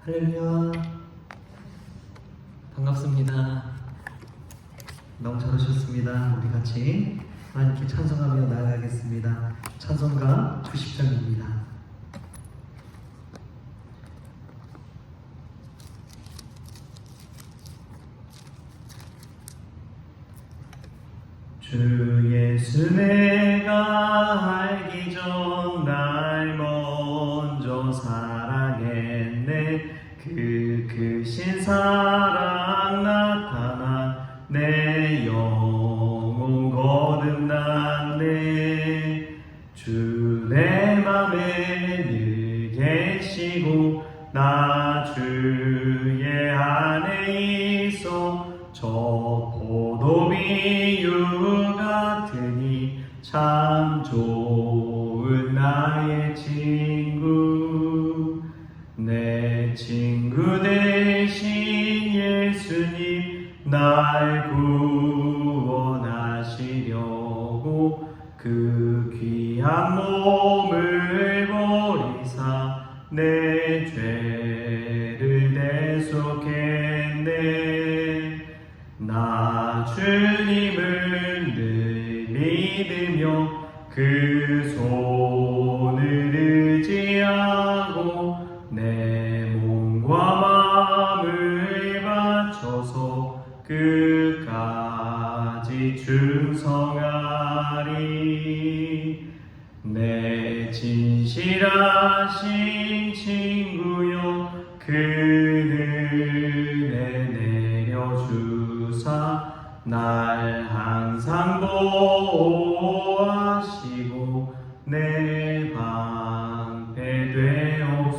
할렐루야. 반갑습니다. 너무 잘 오셨습니다. 우리 같이 하나님께 찬송하며 나아가겠습니다. 찬송가 90장입니다. 주 예수 내가 알기 전 날 먼저 사랑했네. 그 크신 사랑 나타나 내 영혼 거듭났네. 주 내 맘에 늘 계시고 나 주의 안에 있어. 저 포도비유 같으니 참 좋은 나의 친구. 내 친구 되신 예수님 날 구원하시려고 그 귀한 몸을 버리사 내 죄를 대속했네. 나 주님을 늘 믿으며 그 손을 의지하고 내 몸과 마음을 바쳐서 끝까지 충성하리. 내 진실하신 친구여 그 은혜 내려주사 날 항상 보호하시고 내 방패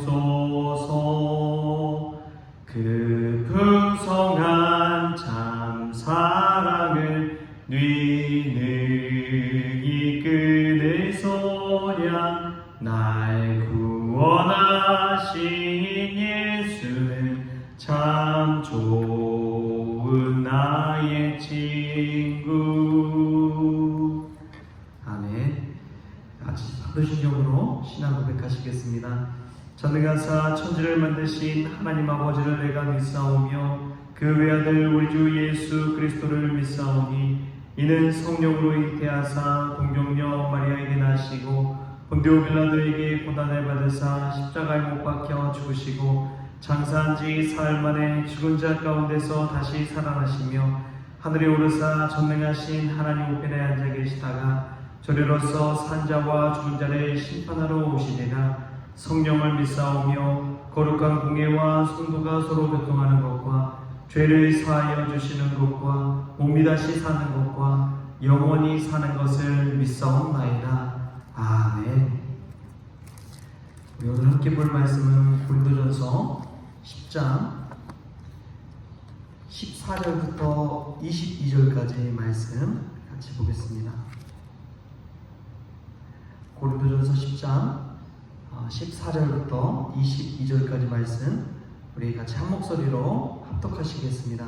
되옵소서. 그 풍성한 참 사랑을 뉘능이 끊을 소량 날 구원하신 예수는 참 좋은 나의 친구. 아멘. 같이 사도신경으로 신앙 고백하시겠습니다. 전능하사 천지를 만드신 하나님 아버지를 내가 믿사오며 그 외아들 우리 주 예수 그리스도를 믿사오니 이는 성령으로 잉태하사 동정녀 마리아에게 나시고 본디오 빌라도에게 고난을 받으사 십자가에 못 박혀 죽으시고 장사한 지 사흘 만에 죽은 자 가운데서 다시 살아나시며 하늘에 오르사 전능하신 하나님 우편에 앉아 계시다가 저리로서 산자와 죽은 자를 심판하러 오시리라. 성령을 믿사오며 거룩한 공예와 성도가 서로 교통하는 것과 죄를 사하여 주시는 것과 몸이 다시 사는 것과 영원히 사는 것을 믿사옵나이다. 아멘. 우리 오늘 함께 볼 말씀은 고린도전서 10장 14절부터 22절까지의 말씀 같이 보겠습니다. 고린도전서 10장 14절부터 22절까지 말씀 우리 같이 한 목소리로 합독하시겠습니다.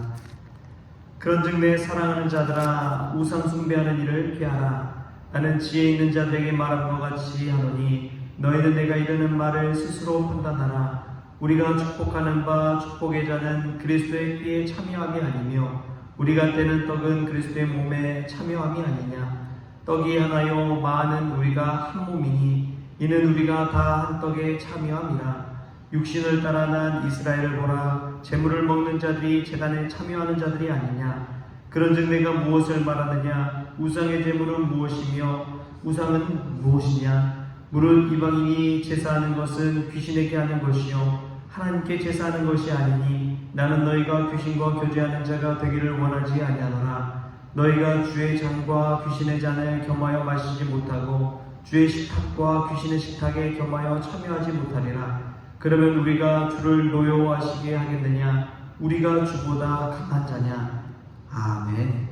그런즉 내 사랑하는 자들아 우상 숭배하는 일을 피하라. 나는 지혜 있는 자들에게 말한 것 같이 하노니 너희는 내가 이르는 말을 스스로 판단하라. 우리가 축복하는 바 축복의 자는 그리스도의 피에 참여함이 아니며 우리가 떼는 떡은 그리스도의 몸에 참여함이 아니냐. 떡이 하나요 많은 우리가 한 몸이니 이는 우리가 다 한 떡에 참여함이라. 육신을 따라 난 이스라엘을 보라. 제물을 먹는 자들이 제단에 참여하는 자들이 아니냐. 그런즉 내가 무엇을 말하느냐. 우상의 제물은 무엇이며 우상은 무엇이냐. 무릇 이방인이 제사하는 것은 귀신에게 하는 것이요 하나님께 제사하는 것이 아니니 나는 너희가 귀신과 교제하는 자가 되기를 원하지 아니하노라. 너희가 주의 잔과 귀신의 잔을 겸하여 마시지 못하고 주의 식탁과 귀신의 식탁에 겸하여 참여하지 못하리라. 그러면 우리가 주를 노여워하시게 하겠느냐. 우리가 주보다 강한 자냐. 아멘.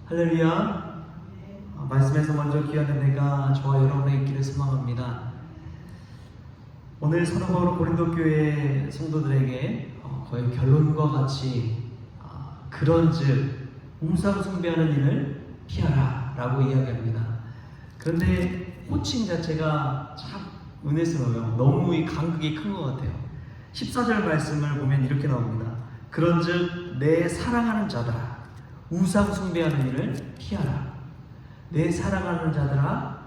할렐루야. 말씀에서 먼저 귀한 은혜가 저와 여러분의 있기를 소망합니다. 오늘 사도 바울은 고린도 교회 성도들에게 거의 결론과 같이 그런즉 우상 숭배하는 일을 피하라 라고 이야기합니다. 그런데 호칭 자체가 참 은혜스러워요. 너무 이 간극이 큰 것 같아요. 14절 말씀을 보면 이렇게 나옵니다. 그런즉 내 사랑하는 자들아 우상 숭배하는 일을 피하라. 내 사랑하는 자들아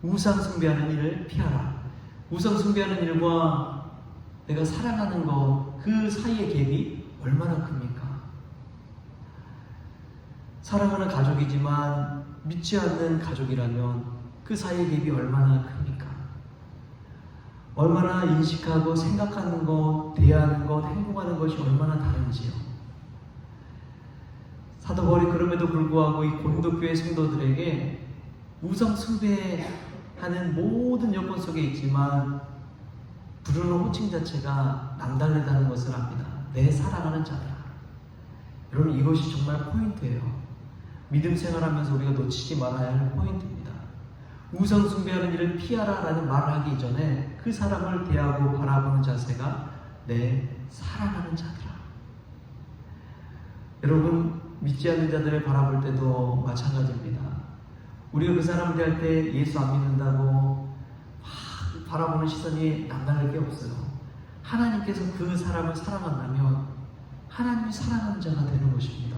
우상 숭배하는 일을 피하라. 우상 숭배하는 일과 내가 사랑하는 것 그 사이의 갭이 얼마나 큽니까? 사랑하는 가족이지만 믿지 않는 가족이라면 그 사이의 갭이 얼마나 큽니까? 얼마나 인식하고 생각하는 것, 대하는 것, 행동하는 것이 얼마나 다른지요. 사도 바울이 그럼에도 불구하고 이 고린도 교회 성도들에게 우상 숭배하는 모든 여건 속에 있지만 부르는 호칭 자체가 남다르다는 것을 압니다. 내 사랑하는 자들아. 여러분 이것이 정말 포인트예요. 믿음 생활하면서 우리가 놓치지 말아야 할 포인트입니다. 우상 숭배하는 일을 피하라 라는 말을 하기 이전에 그 사람을 대하고 바라보는 자세가 내 사랑하는 자들아. 여러분 믿지 않는 자들을 바라볼 때도 마찬가지입니다. 우리가 그 사람을 대할 때 예수 안 믿는다고 바라보는 시선이 남다를 게 없어요. 하나님께서 그 사람을 사랑한다면 하나님이 사랑하는 자가 되는 것입니다.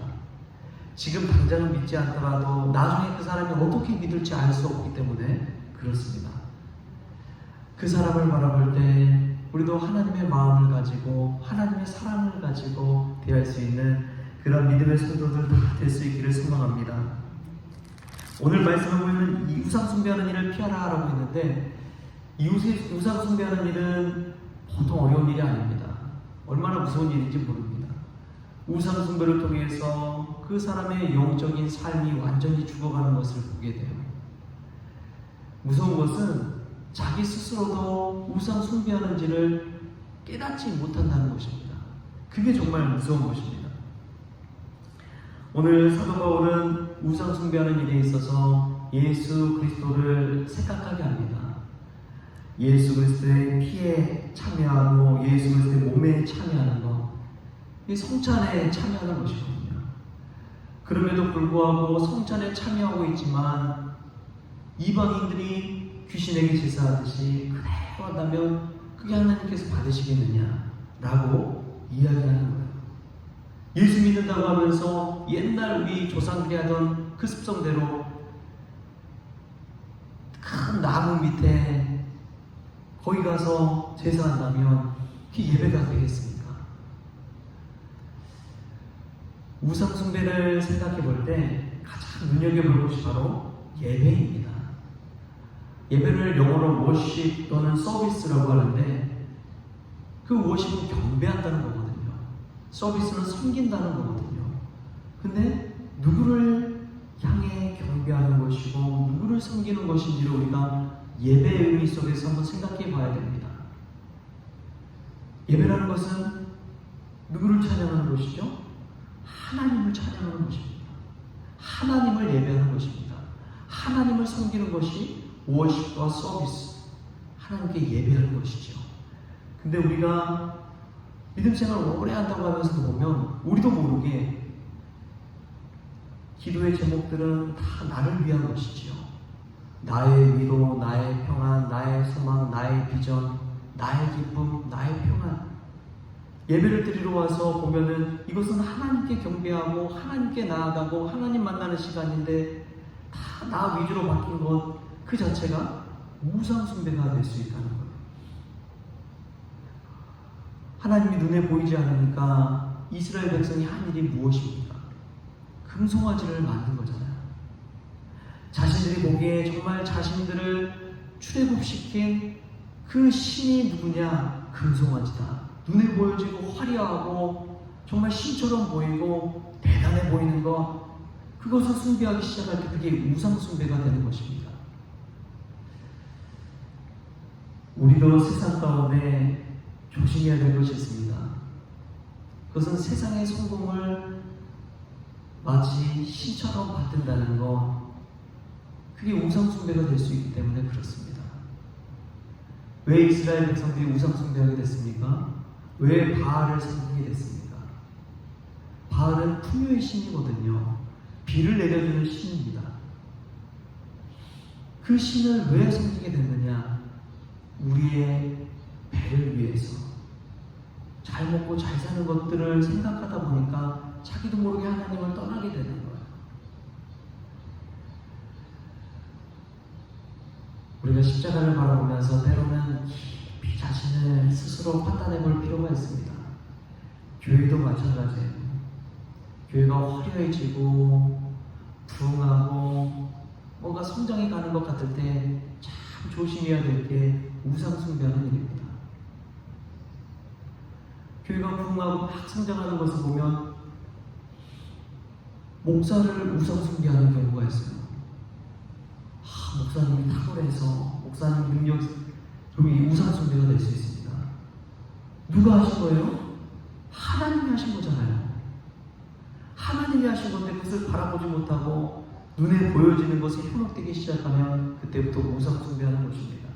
지금 당장은 믿지 않더라도 나중에 그 사람이 어떻게 믿을지 알 수 없기 때문에 그렇습니다. 그 사람을 바라볼 때 우리도 하나님의 마음을 가지고 하나님의 사랑을 가지고 대할 수 있는 그런 믿음의 성도들 다 될 수 있기를 소망합니다. 오늘 말씀을 보면 이 우상 숭배하는 일을 피하라 라고 했는데 이 우상 숭배하는 일은 보통 어려운 일이 아닙니다. 얼마나 무서운 일인지 모릅니다. 우상 숭배를 통해서 그 사람의 영적인 삶이 완전히 죽어가는 것을 보게 돼요. 무서운 것은 자기 스스로도 우상 숭배하는지를 깨닫지 못한다는 것입니다. 그게 정말 무서운 것입니다. 오늘 사도 바울은 우상 숭배하는 일에 있어서 예수 그리스도를 생각하게 합니다. 예수 그리스도의 피에 참여하고 예수 그리스도의 몸에 참여하는 것, 이 성찬에 참여하는 것이거든요. 그럼에도 불구하고 성찬에 참여하고 있지만 이방인들이 귀신에게 제사하듯이 그대로 한다면 그게 하나님께서 받으시겠느냐라고 이야기하는 거예요. 예수 믿는다고 하면서 옛날 우리 조상들이 하던 그 습성대로 큰 나무 밑에 거기 가서 제사한다면 그게 예배가 되겠습니까? 우상 숭배를 생각해 볼 때 가장 눈여겨볼 것이 바로 예배입니다. 예배를 영어로 워십 또는 서비스라고 하는데 그 워십은 경배한다는 거거든요. 서비스는 섬긴다는 거거든요. 근데 누구를 향해 경배하는 것이고 누구를 섬기는 것인지를 우리가 예배의 의미 속에서 한번 생각해 봐야 됩니다. 예배라는 것은 누구를 찬양하는 것이죠? 하나님을 찬양하는 것입니다. 하나님을 예배하는 것입니다. 하나님을 섬기는 것이 워십과 서비스, 하나님께 예배하는 것이죠. 근데 우리가 믿음 생활을 오래 한다고 하면서도 보면 우리도 모르게 기도의 제목들은 다 나를 위한 것이지요. 나의 위로, 나의 평안, 나의 소망, 나의 비전, 나의 기쁨, 나의 평안. 예배를 드리러 와서 보면은 이것은 하나님께 경배하고 하나님께 나아가고 하나님 만나는 시간인데 다 나 위주로 바뀐 것 그 자체가 우상 숭배가 될 수 있다는 거예요. 하나님이 눈에 보이지 않으니까 이스라엘 백성이 한 일이 무엇입니까? 금송아지를 만든 거잖아요. 자신들이 보기에 정말 자신들을 출애굽시킨 그 신이 누구냐? 금송아지다. 눈에 보여지고 화려하고 정말 신처럼 보이고 대단해 보이는 것, 그것을 숭배하기 시작할 때 그게 우상 숭배가 되는 것입니다. 우리도 세상 가운데 조심해야 될 것이 있습니다. 그것은 세상의 성공을 마치 신처럼 받든다는 것, 그게 우상 숭배가 될 수 있기 때문에 그렇습니다. 왜 이스라엘 백성들이 우상 숭배하게 됐습니까? 왜 바알을 섬기게 됐습니까? 바알은 풍요의 신이거든요. 비를 내려주는 신입니다. 그 신을 왜 섬기게 됐느냐? 우리의 배를 위해서 잘 먹고 잘 사는 것들을 생각하다 보니까 자기도 모르게 하나님을 떠나게 되는 거예요. 우리가 십자가를 바라보면서 때로는 깊이 자신을 스스로 판단해 볼 필요가 있습니다. 교회도 마찬가지예요. 교회가 화려해지고 부흥하고 뭔가 성장해 가는 것 같을 때 참 조심해야 될 게 우상 숭배하는 일입니다. 교회가 부흥하고 막 성장하는 것을 보면 목사를 우상 숭배하는 경우가 있어요. 목사님이 탁월해서 목사님 능력이 우상 숭배가 될 수 있습니다. 누가 하신 거예요? 하나님이 하신 거잖아요. 하나님이 하신 건데 그것을 바라보지 못하고 눈에 보여지는 것이 현혹되기 시작하면 그때부터 우상 숭배하는 것입니다.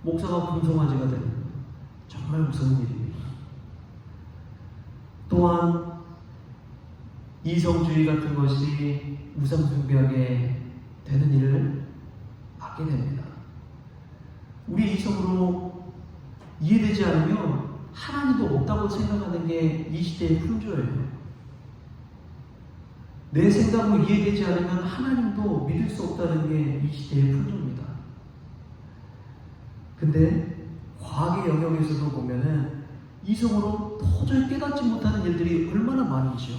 목사가 금송아지가 되는 거예요. 정말 무서운 일입니다. 또한 이성주의 같은 것이 우상 숭배하게 되는 일을 받게 됩니다. 우리 이성으로 이해되지 않으면 하나님도 없다고 생각하는 게 이 시대의 풍조예요. 내 생각으로 이해되지 않으면 하나님도 믿을 수 없다는 게 이 시대의 풍조입니다. 근데 과학의 영역에서도 보면은 이성으로 도저히 깨닫지 못하는 일들이 얼마나 많은지요.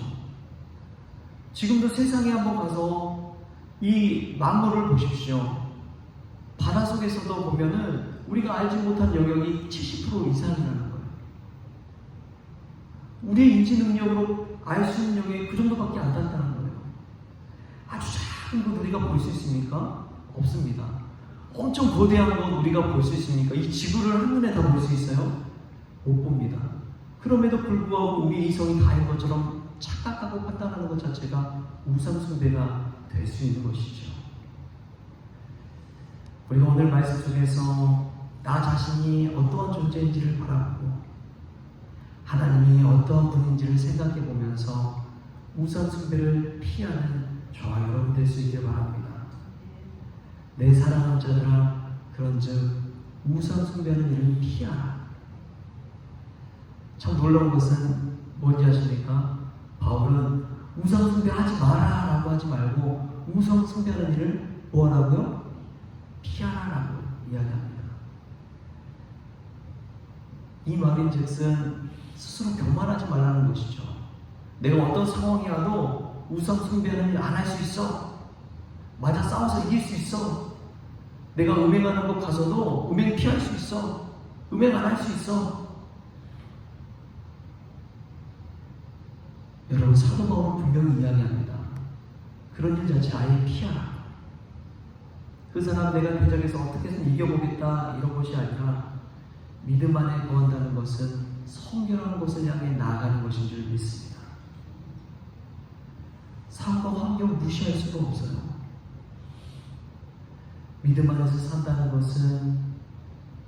지금도 세상에 한번 가서 이 만물을 보십시오. 바다 속에서도 보면은 우리가 알지 못한 영역이 70% 이상이라는 거예요. 우리의 인지 능력으로 알 수 있는 영역이 그 정도밖에 안 된다는 거예요. 아주 작은 것 우리가 볼 수 있습니까? 없습니다. 엄청 거대한 것 우리가 볼 수 있습니까? 이 지구를 한눈에 다 볼 수 있어요? 못 봅니다. 그럼에도 불구하고 우리 이성이 다인 것처럼 착각하고 판단하는 것 자체가 우상 숭배가 될 수 있는 것이죠. 우리가 오늘 말씀 속에서 나 자신이 어떠한 존재인지를 바라보고 하나님이 어떠한 분인지를 생각해 보면서 우상 숭배를 피하는 저와 여러분 될 수 있길 바랍니다. 내 사랑하는 자들아 그런즉 우상 숭배하는 일을 피하라. 참 놀라운 것은 뭔지 아십니까? 바울은 우상 숭배하지 마라 라고 하지 말고 우상 숭배하는 일을 뭐하라고요? 피하라라고 이야기합니다. 이 말인즉슨 스스로 교만하지 말라는 것이죠. 내가 어떤 상황이라도 우상 숭배하는 일 안 할 수 있어. 맞아 싸워서 이길 수 있어. 내가 음행하는 것 가서도 음행 피할 수 있어. 음행 안 할 수 있어. 여러분 사도 바울은 분명히 이야기합니다. 그런 일 자체 아예 피하라. 그 사람 내가 대적해서 어떻게든 이겨보겠다 이런 것이 아니라 믿음 안에 거한다는 것은 성결한 것을 향해 나아가는 것인 줄 믿습니다. 삶과 환경 무시할 수가 없어요. 믿음 안에서 산다는 것은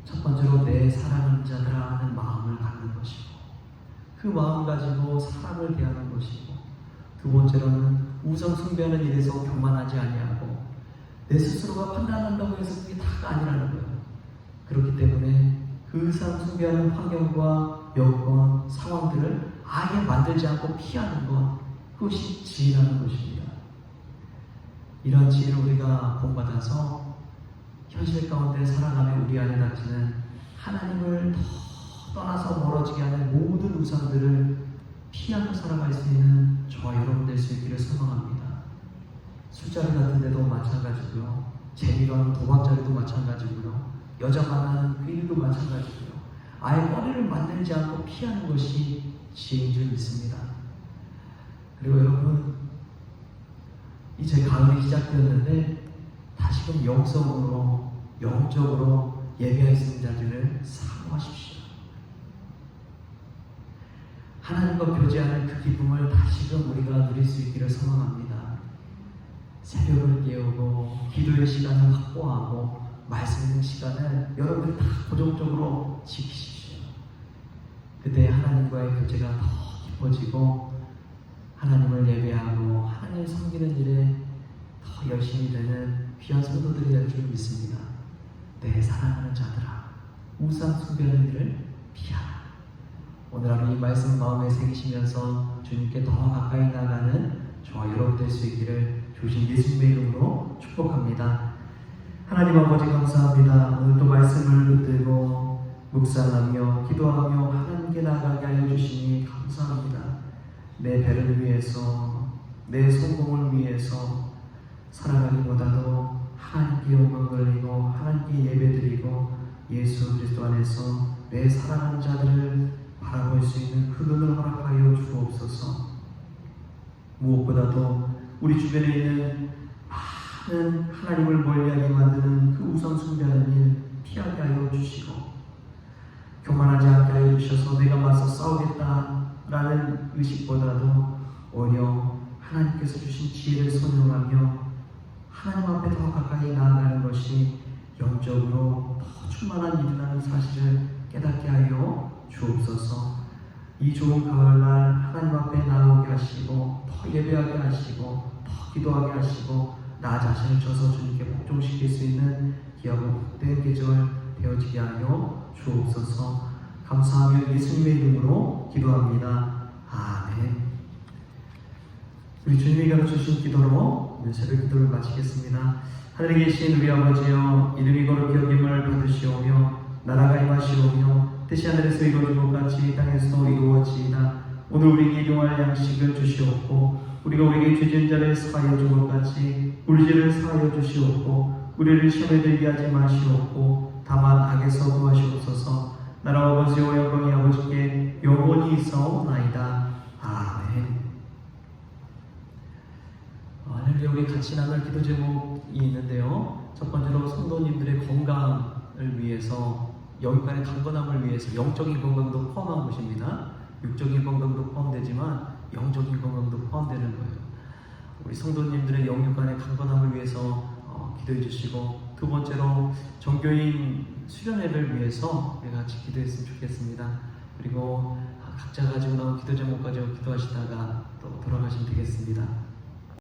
첫 번째로 내 사랑하는 자들아 하는 마음을 갖는 것이고 그 마음 가지고 사람을 대하는 것이고 두 번째로는 우상 숭배하는 일에서 교만하지 아니하고 내 스스로가 판단한다고 해서 그게 다가 아니라는 거예요. 그렇기 때문에 그 우상 숭배하는 환경과 여건, 상황들을 아예 만들지 않고 피하는 것, 그것이 지혜라는 것입니다. 이런 지혜를 우리가 본받아서 현실 가운데 살아가며 우리 안에 닥치는 하나님을 더 떠나서 멀어지게 하는 모든 우상들을 피하며 살아갈 수 있는 저와 여러분 될 수 있기를 소망합니다. 술자리 같은 데도 마찬가지고요. 재미로 하는 도박자리도 마찬가지고요. 여자 만나는 그 일도 마찬가지고요. 아예 머리를 만들지 않고 피하는 것이 지혜인 줄 믿습니다. 그리고 여러분 이제 가을이 시작되었는데 다시금 영적으로 예배할 수 있는 자들을 사모하십시오. 하나님과 교제하는 그 기쁨을 다시금 우리가 누릴 수 있기를 소망합니다. 새벽을 깨우고 기도의 시간을 확보하고 말씀 있는 시간을 여러분들이 다 고정적으로 지키십시오. 그때 하나님과의 교제가 더 깊어지고 하나님을 예배하고 하나님을 섬기는 일에 더 열심히 되는 귀한 성도들이 될 줄 믿습니다. 내 사랑하는 자들아 우상 숭배하는 일을 피하라. 오늘 하루 이 말씀 마음에 새기시면서 주님께 더 가까이 나가는 저와 여러분 될 수 있기를 주신 예수님의 이름으로 축복합니다. 하나님 아버지 감사합니다. 오늘도 말씀을 붙들고 묵상하며 기도하며 하나님께 나아가게 하여 주시니 감사합니다. 내 배를 위해서, 내 성공을 위해서 살아가기보다도 하나님께 영광 돌리고 하나님께 예배드리고 예수 그리스도 안에서 내 사랑하는 자들을 바라볼 수 있는 그 눈을 허락하여 주옵소서. 무엇보다도 우리 주변에 있는 많은 하나님을 멀리하게 만드는 그 우상 숭배하는 일 피하게 하여 주시고, 교만하지 않게 하여 주셔서 내가 맞서 싸우겠다라는 의식보다도 오히려 하나님께서 주신 지혜를 선용하며 하나님 앞에 더 가까이 나아가는 것이 영적으로 더 충만한 일이라는 사실을 깨닫게 하여 주옵소서. 이 좋은 가을날 하나님 앞에 나오게 하시고 더 예배하게 하시고 더 기도하게 하시고 나 자신을 쳐서 주님께 복종시킬 수 있는 귀하고 복된 계절 되어지게 하여 주옵소서. 감사하며 예수님의 이름으로 기도합니다. 아멘. 우리 주님이 가르쳐주신 기도로 오늘 새벽 기도를 마치겠습니다. 하늘에 계신 우리 아버지여, 이름이 거룩히 여김을 받으시오며 나라가 임하시오며 뜻이 하늘에서 이루어진 것 같이 땅에서도 이루어지이다. 오늘 우리에게 일용할 양식을 주시옵고 우리가 우리에게 죄진 자를 사하여 준 것 같이 우리 죄를 사하여 주시옵고 우리를 시험에 들게 하지 마시옵고 다만 악에서 구하시옵소서. 나라와 권세와 영광이 아버지께 영원히 있사옵나이다. 아멘. 오늘 우리 같이 나눌 기도 제목이 있는데요. 첫 번째로 성도님들의 건강을 위해서, 영육간의 강건함을 위해서 영적인 건강도 포함한 것입니다. 육적인 건강도 포함되지만 영적인 건강도 포함되는 거예요. 우리 성도님들의 영육간의 강건함을 위해서 기도해 주시고, 두 번째로 정교인 수련회를 위해서 우리 같이 기도했으면 좋겠습니다. 그리고 각자 가지고 나온 기도 제목 가지고 기도하시다가 또 돌아가시면 되겠습니다.